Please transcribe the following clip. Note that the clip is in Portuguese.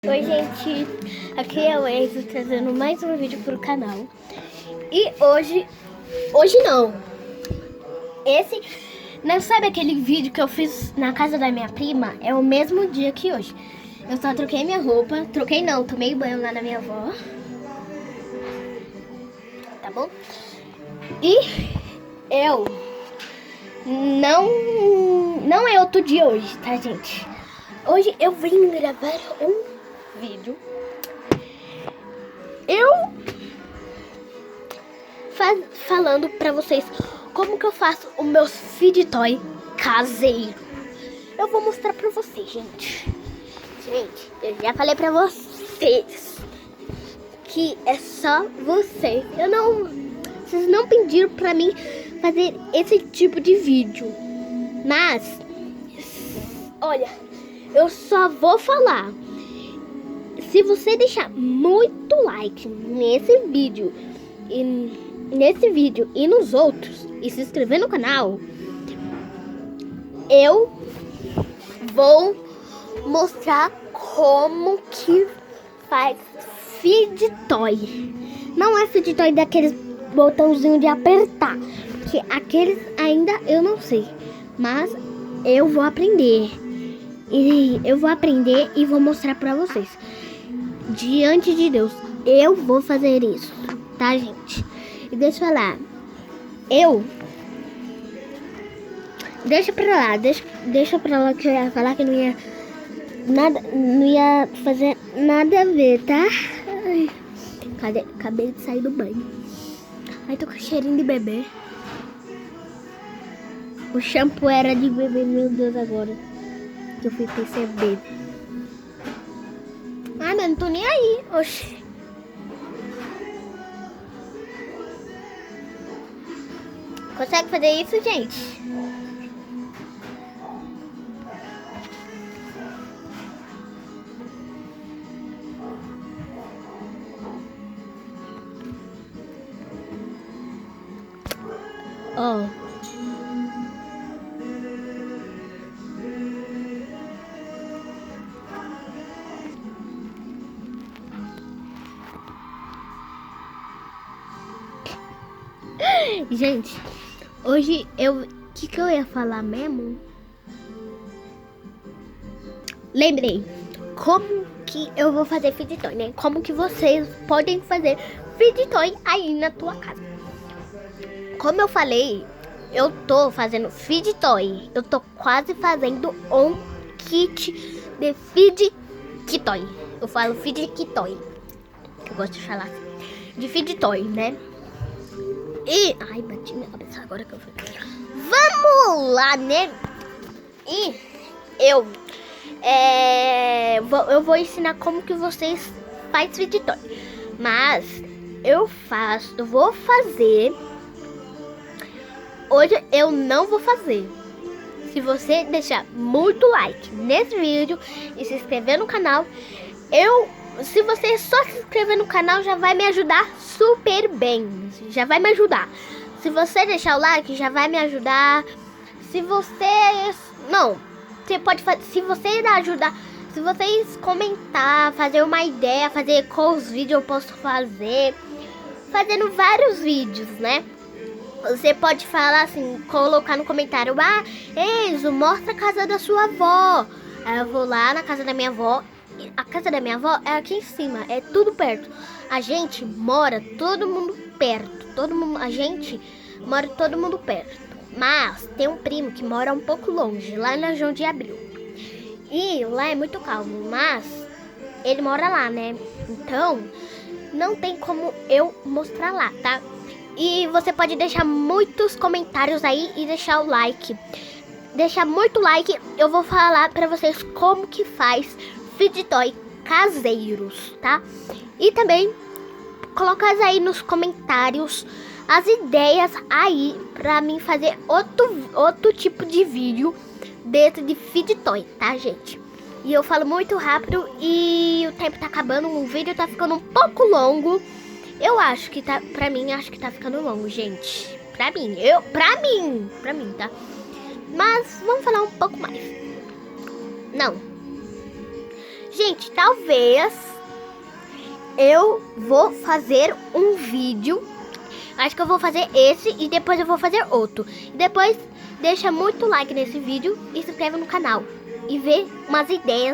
Oi gente, aqui é o Enzo trazendo mais um vídeo pro canal. E hoje não, não sabe aquele vídeo que eu fiz na casa da minha prima? É o mesmo dia que hoje. Eu só troquei minha roupa, tomei banho lá na minha avó. Tá bom? E eu não é outro dia hoje, tá gente? Hoje eu vim gravar um vídeo falando pra vocês como que eu faço o meu feed toy caseiro. Eu vou mostrar pra vocês, gente. Eu já falei pra vocês que é só vocês. Vocês não pediram pra mim fazer esse tipo de vídeo. Mas, olha, eu só vou falar. Se você deixar muito like nesse vídeo e nos outros e se inscrever no canal, eu vou mostrar como que faz feed toy. Não é feed toy daqueles botãozinho de apertar, que aqueles ainda eu não sei, mas eu vou aprender. E eu vou aprender e vou mostrar pra vocês. Diante de Deus, eu vou fazer isso, tá, gente? E deixa eu falar, deixa pra lá que eu ia falar que não ia fazer nada a ver, tá? Ai, acabei de sair do banho. Ai, tô com cheirinho de bebê. O shampoo era de bebê, meu Deus, agora que eu fui perceber. Ai, mas não tô nem aí. Oxi. Consegue fazer isso, gente? Ó. Gente, hoje o que eu ia falar mesmo? Lembrei. Como que eu vou fazer feed toy, né? Como que vocês podem fazer feed toy aí na tua casa? Como eu falei, eu tô fazendo feed toy. Eu tô quase fazendo um kit de feed toy. Eu falo feed toy. Eu gosto de falar assim. De feed toy, né? E... ai, bati minha cabeça agora que eu fui. Vamos lá, né? E eu vou ensinar como que vocês fazem feed toy. Mas eu vou fazer. Hoje eu não vou fazer. Se você deixar muito like nesse vídeo e se inscrever no canal, se você só se inscrever no canal, já vai me ajudar super bem. Já vai me ajudar. Se você deixar o like, já vai me ajudar. Se você... não, você pode fazer... se você ajudar... se vocês comentar, fazer uma ideia, fazer quais vídeos eu posso fazer. Fazendo vários vídeos, né? Você pode falar assim, colocar no comentário: ah, Enzo, mostra a casa da sua avó. Aí eu vou lá na casa da minha avó. A casa da minha avó é aqui em cima, é tudo perto. A gente mora todo mundo perto. A gente mora todo mundo perto. Mas tem um primo que mora um pouco longe, lá na João de Abril. E lá é muito calmo, mas ele mora lá, né? Então, não tem como eu mostrar lá, tá? E você pode deixar muitos comentários aí e deixar o like. Deixar muito like, eu vou falar pra vocês como que faz feed toy caseiros, tá? E também coloca aí nos comentários as ideias aí pra mim fazer outro tipo de vídeo dentro de feed toy, tá, gente? E eu falo muito rápido e o tempo tá acabando, o vídeo tá ficando um pouco longo. Eu acho que tá, pra mim, acho que tá ficando longo, gente. Pra mim, tá? Mas vamos falar um pouco mais. Não. Gente, talvez eu vou fazer um vídeo. Acho que eu vou fazer esse e depois eu vou fazer outro. E depois deixa muito like nesse vídeo e se inscreve no canal. E vê umas ideias